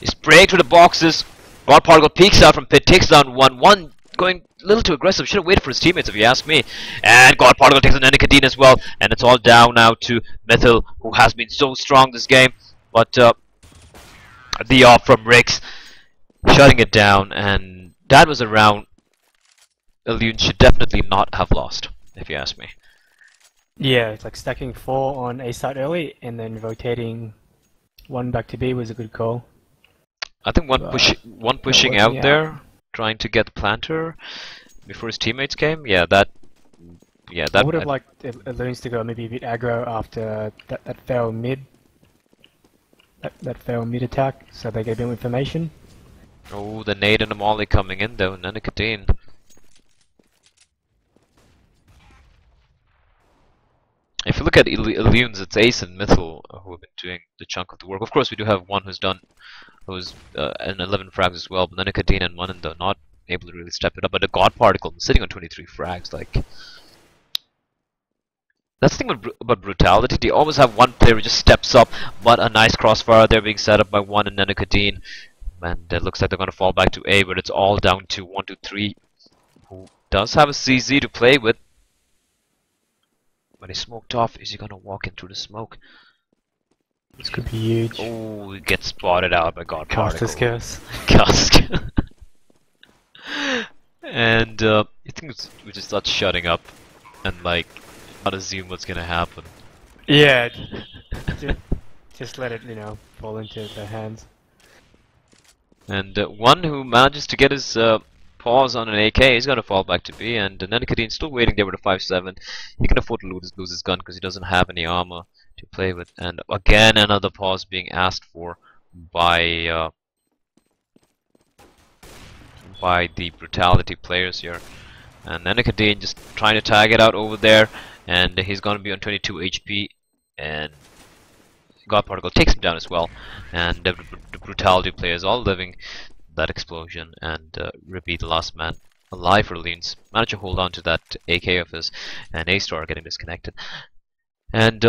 He's spraying through the boxes. God Particle peeks out from pit, takes down one going a little too aggressive. Should have waited for his teammates, if you ask me. And God Particle takes an Nanakadine as well, and it's all down now to Mithil, who has been so strong this game. But the off from Rix, shutting it down, and that was a round Elunes should definitely not have lost, if you ask me. Yeah, it's like stacking 4 on A side early, and then rotating 1 back to B was a good call. I think one pushing out there, trying to get the planter before his teammates came. That I would have liked Elunes to go maybe a bit aggro after that failed mid. That failed mid attack, so they get a bit of information. Oh, the nade and the molly coming in though, Nanakadine. If you look at Elunes, it's Ace and Mithil who have been doing the chunk of the work. Of course, we do have one who's an 11 frags as well, but Nanakadine and Manan though not able to really step it up. But the God Particle sitting on 23 frags, like, that's the thing about Brutality. They always have one player who just steps up, but a nice crossfire there being set up by one and Nanakadine. And it looks like they're going to fall back to A, but it's all down to 1, 2, 3, who does have a CZ to play with. When he's smoked off, is he going to walk in through the smoke? This could be huge. Oh, he gets spotted out by God Particle. Caster's curse. Cast. And I think we just start shutting up and like Not assume what's gonna happen. Yeah, just let it, fall into their hands. And one who manages to get his paws on an AK is gonna fall back to B, and Nenekadin's still waiting there with a 5-7. He can afford to lose his gun because he doesn't have any armor to play with. And again, another pause being asked for by the Brutality players here. And Nenekadin just trying to tag it out over there, and he's gonna be on 22 HP, and God Particle takes him down as well. And the Brutality players all living that explosion, and Ribby, the last man alive for Elunes, managed to hold on to that AK of his, and A-Star getting disconnected. And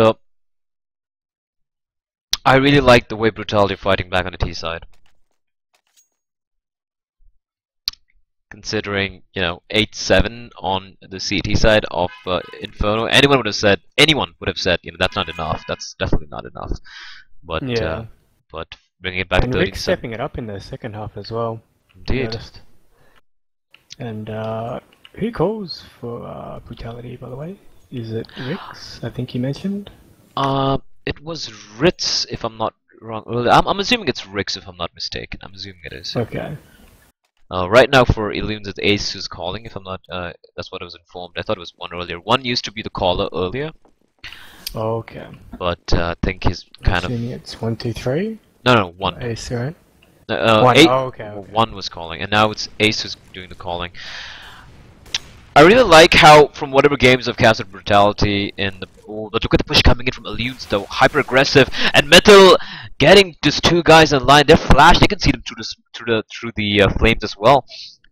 I really like the way Brutality fighting back on the T side. Considering, 8-7 on the CT side of Inferno, anyone would have said, that's not enough. That's definitely not enough. But Yeah. but bringing it back to And 30. Rick's stepping it up in the second half as well. Indeed. Noticed. And who calls for Brutality, by the way? Is it Rick's? I think he mentioned. It was Ritz, if I'm not wrong. Well, I'm assuming it's Rix, if I'm not mistaken. I'm assuming it is. Okay. Right now for Elunes, it's Ace who's calling, if I'm not, that's what I was informed. I thought it was one earlier. One used to be the caller earlier, Okay. but I think he's kind of... Assuming it's 1, 2, 3? No, one. Ace, right? One. Okay. One was calling, and now it's Ace who's doing the calling. I really like how, from whatever games I've casted Brutality in the... Oh, but look at the push coming in from Elunes, though. Hyper aggressive, and Metal getting just two guys in line. They're flashed. They can see them through the flames as well.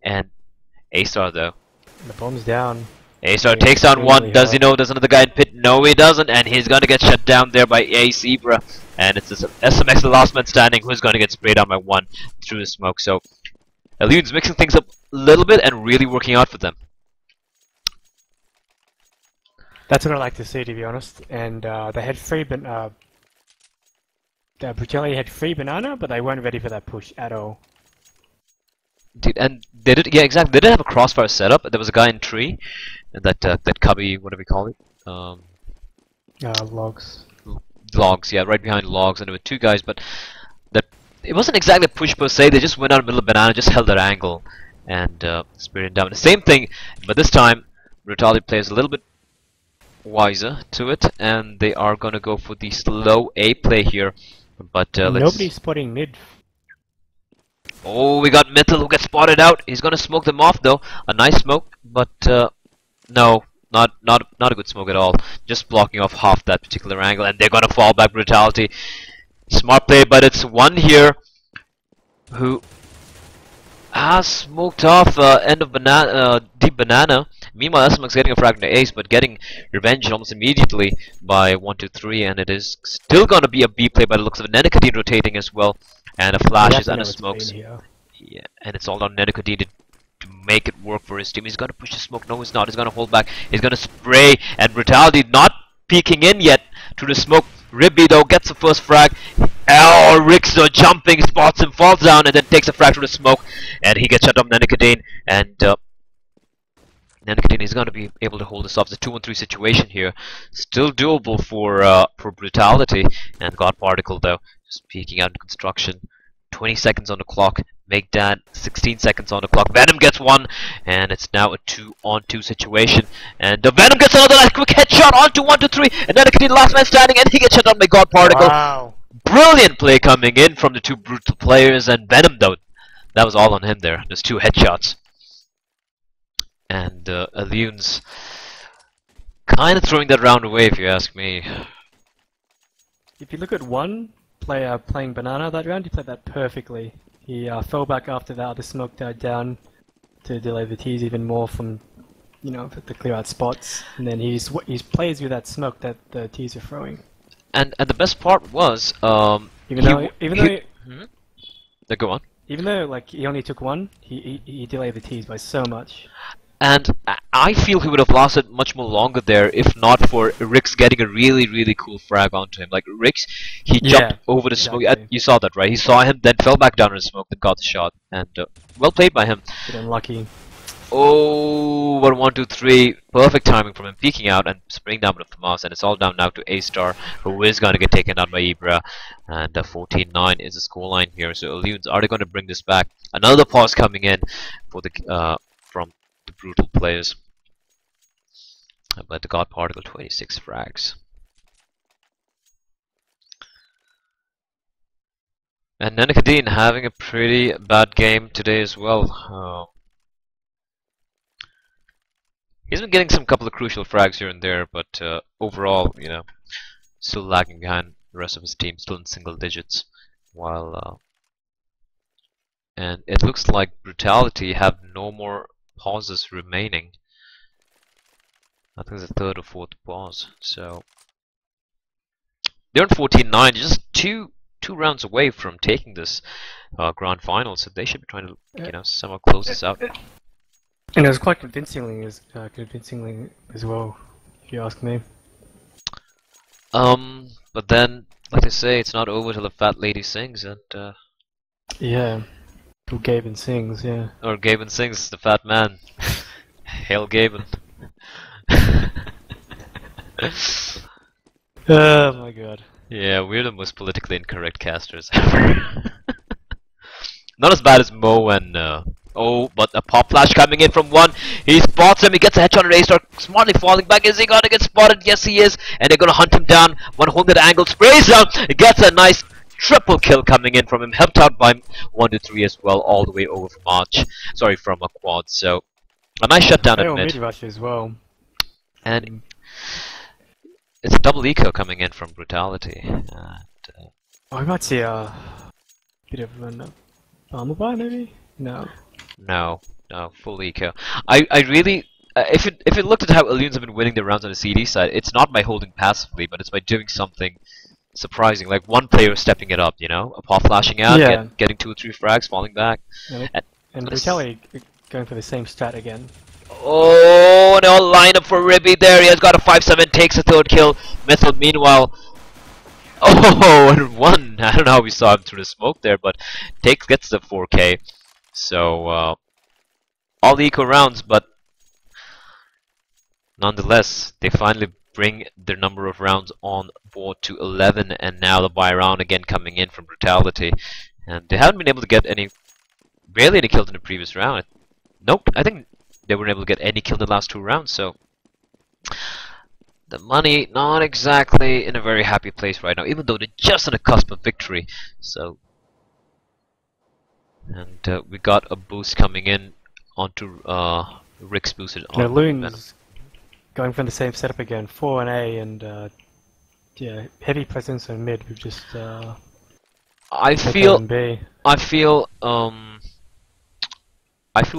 And A-Star, though. The bomb's down. A-Star takes down one. Does he know there's another guy in pit? No, he doesn't, and he's gonna get shut down there by A-Zebra. And it's this SMX, the last man standing, who's gonna get sprayed down by one through the smoke. So Elunes mixing things up a little bit and really working out for them. That's what I like to see, to be honest. And they had the Brutality had free banana, but they weren't ready for that push at all. Dude, and they did, yeah, exactly. They did have a crossfire setup. There was a guy in tree, that cubby, what do we call it? Logs. Logs, yeah, right behind logs, and there were two guys, but that it wasn't exactly a push per se. They just went out in the middle of banana, just held their angle, and sprayed down. The same thing, but this time Brutality plays a little bit wiser to it, and they are gonna go for the slow A play here. But Nobody's spotting mid. Oh, we got Metal who gets spotted out. He's gonna smoke them off though. A nice smoke, but no, not a good smoke at all. Just blocking off half that particular angle, and they're gonna fall back. Brutality. Smart play, but it's one here who has smoked off end of banana, deep banana. Meanwhile, SMX getting a frag into Ace, but getting revenge almost immediately by 1, 2, 3, and it is still gonna be a B play by the looks of it. Nenekadin rotating as well, and a flashes and a smokes. Yeah, and it's all on Nenekadin to make it work for his team. He's gonna push the smoke. No, he's not. He's gonna hold back. He's gonna spray, and Brutality not peeking in yet to the smoke. Ribby though gets the first frag. Rixo jumping, spots him, falls down, and then takes a frag to the smoke, and he gets shut down Nenekadin, and Nenekadin is going to be able to hold this off. It's a 2-on-3 situation here. Still doable for Brutality. And God Particle, though, just peeking out in construction. 20 seconds on the clock. Make that 16 seconds on the clock. Venom gets one, and it's now a 2-on-2 situation. And the Venom gets another nice quick headshot onto 1, 2, 3. And Nenekadin, last man standing, and he gets shut down by God Particle. Wow. Brilliant play coming in from the two Brutal players. And Venom, though, that was all on him there. There's 2 headshots. And Elunes kind of throwing that round away, if you ask me. If you look at one player playing banana that round, he played that perfectly. He fell back after that, the smoke died down to delay the tees even more from, to clear out spots. And then he's plays with that smoke that the tees are throwing. And the best part was, Go on. Even though like he only took one, he delayed the tees by so much. And I feel he would have lasted much more longer there if not for Rix getting a really, really cool frag onto him. Like Rix, he jumped over the smoke. You saw that, right? He saw him, then fell back down in the smoke, then got the shot. And well played by him. Bit unlucky. Oh, but 1, 2, 3. Perfect timing from him peeking out and spraying down with FAMAS, and it's all down now to A-Star, who is going to get taken out by Ibra. And 14-9 is the scoreline here. So Elunes, are they going to bring this back? Another pause coming in for the from the Brutal players. But the God Particle 26 frags. And Nenekadine having a pretty bad game today as well. He's been getting some couple of crucial frags here and there, but overall, you know, still lagging behind the rest of his team, still in single digits. While and it looks like Brutality have no more pauses remaining. I think it's the third or fourth pause. So they're on 14-9, just two rounds away from taking this grand final. So they should be trying to, you know, somehow close this out. And it was quite convincingly as well, if you ask me. But then, like I say, it's not over till the fat lady sings, and yeah, or Gaben sings, yeah. Or Gaben sings, the fat man. Hail Gaben. Oh my god. Yeah, we're the most politically incorrect casters ever. Not as bad as Mo and oh, but a pop flash coming in from one. He spots him, he gets a headshot on A-Star, smartly falling back. Is he gonna get spotted? Yes he is, and they're gonna hunt him down. One holding the angle, sprays out, he gets a nice triple kill coming in from him, helped out by 1 to 3 as well, all the way over from Arch. Sorry, from a quad. So a nice shutdown at mid. Rush as well. And it's a double eco coming in from Brutality. And, I might see a bit of an armor buy maybe? No. No, full eco. I really, if it looked at how Elunes have been winning the rounds on the CD side, it's not by holding passively, but it's by doing something surprising, like one player stepping it up, you know, a pop flashing out, yeah. Getting 2 or 3 frags, falling back. And Brutality going for the same strat again. Oh, they all line up for Ribby there. He has got a 5-7, takes a third kill. Mythil, meanwhile, oh, and one. I don't know how we saw him through the smoke there, but gets the 4K. So all the eco rounds, but nonetheless, they finally bring their number of rounds on board to 11, and now the buy round again coming in from Brutality, and they haven't been able to get barely any kills in the previous round. Nope, I think they weren't able to get any kill in the last 2 rounds. So the money not exactly in a very happy place right now, even though they're just on the cusp of victory. So. And we got a boost coming in onto Rick's boosted on Elunes going from the same setup again, 4 and A, and yeah, heavy presence in mid with just I feel they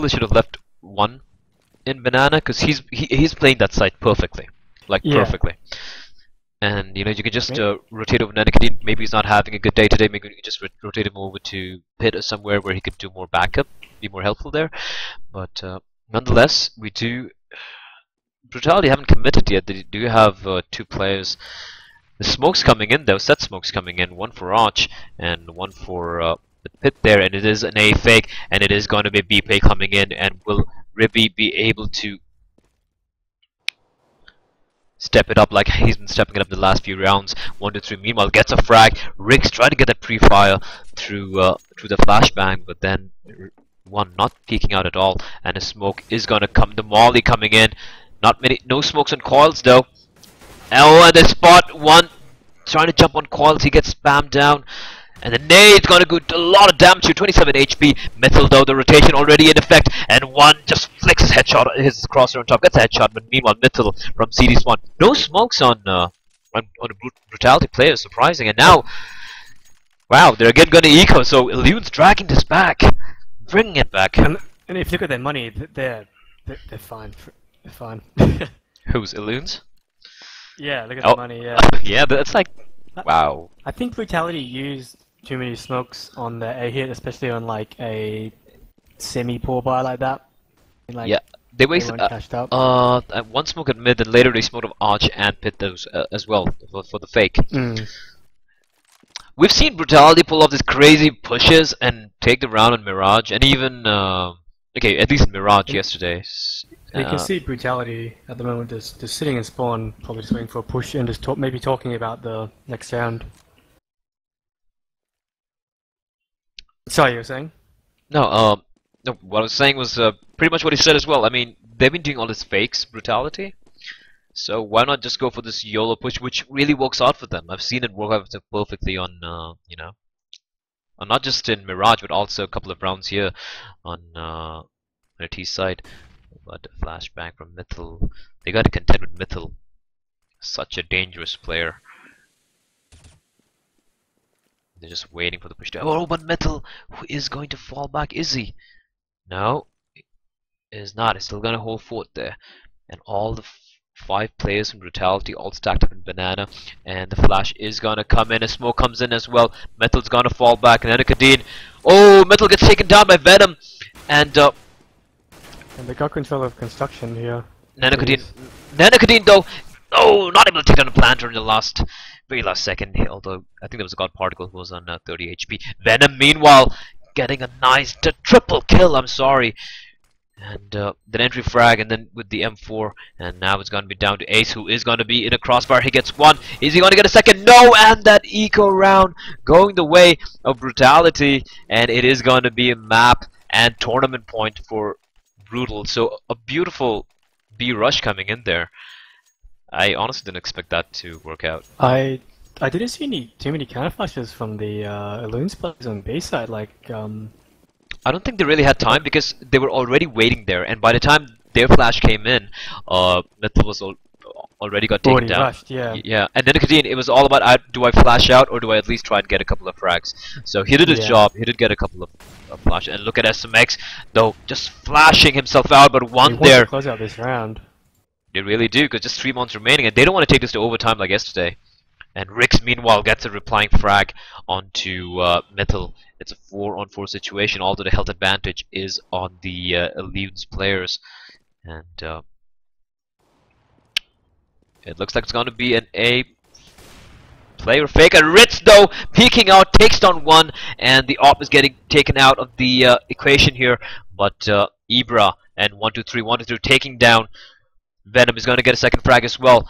should have left one in Banana, because he's playing that side perfectly, perfectly. And you know, you can just rotate over Nenekadine. Maybe he's not having a good day today. Maybe you can just rotate him over to Pit or somewhere where he could do more backup, be more helpful there. But nonetheless, we do. Brutality haven't committed yet. They do have 2 players. The smoke's coming in though. Set smoke's coming in. One for Arch and one for the Pit there. And it is an A fake, and it is going to be a B play coming in. And will Ribby be able to step it up like he's been stepping it up the last few rounds? 1 to 3. Meanwhile, gets a frag. Rick's trying to get that pre-fire through the flashbang, but then one not peeking out at all, and a smoke is gonna come. The Molly coming in. No smokes on coils though. Oh, and they spot one trying to jump on coils. He gets spammed down. And the nade's gonna do a lot of damage to 27 HP. Mythil though, the rotation already in effect, and one just flicks his headshot, his crosser on top, gets a headshot. But meanwhile, Mythil from CD spawn, no smokes on the Brutality player, surprising. And now, wow, they're again gonna eco. So Elunes dragging this back, bringing it back. And if you look at their money, they're fine. They're fine. Who's Elunes? Yeah, look at the money. Yeah. Yeah, that's like. Wow. I think Brutality used too many smokes on the A hit, especially on like a semi-poor buy like that. Like, yeah, they wasted one smoke at mid, and later they smoked of Arch and Pit those as well for the fake. We've seen Brutality pull off these crazy pushes and take the round on Mirage, and even Okay, at least in Mirage And yesterday. you can see Brutality at the moment just sitting in spawn, probably just waiting for a push and just maybe talking about the next round. Sorry, you were saying? No, no. What I was saying was pretty much what he said as well. I mean, they've been doing all this fakes brutality, so why not just go for this YOLO push, which really works out for them? I've seen it work out perfectly on, not just in Mirage, but also a couple of rounds here on the T side. But a flashbang from Mythil. They got to contend with Mythil, such a dangerous player. They're just waiting for the push to. Oh, but Mythil, who is going to fall back? Is he? No, is not. He's still gonna hold fort there, and all the five players from Brutality all stacked up in Banana, and the flash is gonna come in. A smoke comes in as well. Metal's gonna fall back, and then Kadeen. Oh, Metal gets taken down by Venom, and they got control of construction here. Nanokadeen though, oh, not able to take down the planter in the very last second. Although I think there was a god particle who was on 30 HP. Venom, meanwhile, getting a nice triple kill. I'm sorry. And then entry frag, and then with the M4, and now it's going to be down to Ace, who is going to be in a crossfire. He gets one. Is he going to get a second? No, and that eco round going the way of Brutality, and it is going to be a map and tournament point for Brutal. So a beautiful B rush coming in there. I honestly didn't expect that to work out. I didn't see too many counter flashes from the Elunes players on B side. I don't think they really had time because they were already waiting there, and by the time their flash came in, Mythil was already got taken down. Rushed, yeah. Yeah, and then Kadeen, it was all about do I flash out or do I at least try and get a couple of frags? So he did his job. He did get a couple of flashes, and look at SMX though, just flashing himself out, but one he there. To close out this round. They really do, because just 3 months remaining, and they don't want to take this to overtime like yesterday. And Rix, meanwhile, gets a replying frag onto Mythil. It's a 4-on-4 situation, although the health advantage is on the Elunes players. And it looks like it's going to be an A player fake. And Ritz, though, peeking out, takes down one, and the op is getting taken out of the equation here. But Ibra and 1-2-3 taking down Venom is going to get a second frag as well.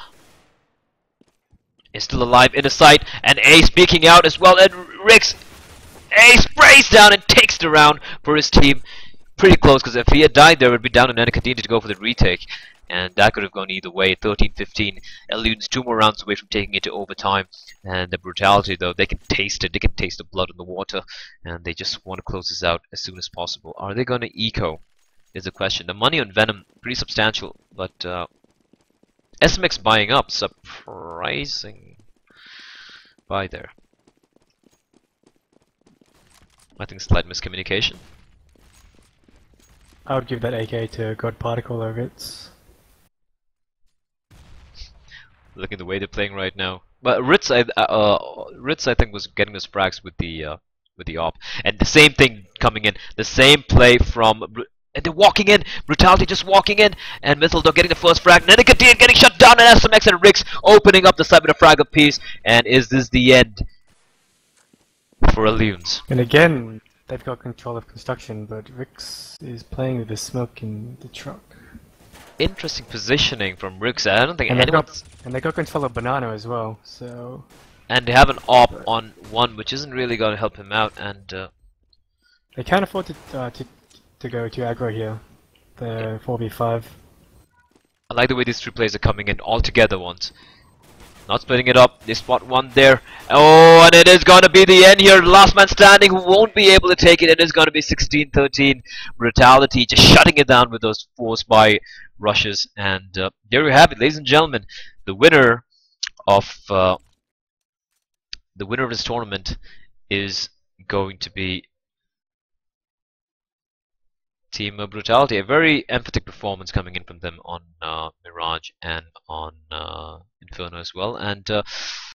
Is still alive in the sight, and Ace speaking out as well, and Rix, Ace sprays down and takes the round for his team. Pretty close, because if he had died there, it would be down to Nanakadeen to go for the retake, and that could have gone either way. 13-15, Elunes 2 more rounds away from taking it to overtime, and the Brutality though, they can taste it, they can taste the blood in the water, and they just want to close this out as soon as possible. Are they going to eco, is the question. The money on Venom, pretty substantial, but SMX buying up, surprising buy there. I think slight miscommunication. I would give that AK to God Particle over Ritz. Looking the way they're playing right now. But Ritz, I think was getting his frags with the op, and the same thing coming in, the same play from. And they're walking in, Brutality just walking in, and Mythil getting the first frag, Nanakadeen getting shut down, and SMX and Rix opening up the side with a frag apiece, and is this the end for Elunes? And again, they've got control of construction, but Rix is playing with the smoke in the truck. Interesting positioning from Rix. I don't think anyone's... And they got control of Banana as well, so... And they have an op on one, which isn't really going to help him out, and... They can't afford to go to aggro here. The 4v5. I like the way these three players are coming in all together once. Not splitting it up. They spot one there. Oh, and it is going to be the end here. Last man standing who won't be able to take it. It is going to be 16-13. Brutality just shutting it down with those force by rushes. And there you have it, ladies and gentlemen. The winner of this tournament is going to be Team Brutality. A very emphatic performance coming in from them on Mirage and on Inferno as well. And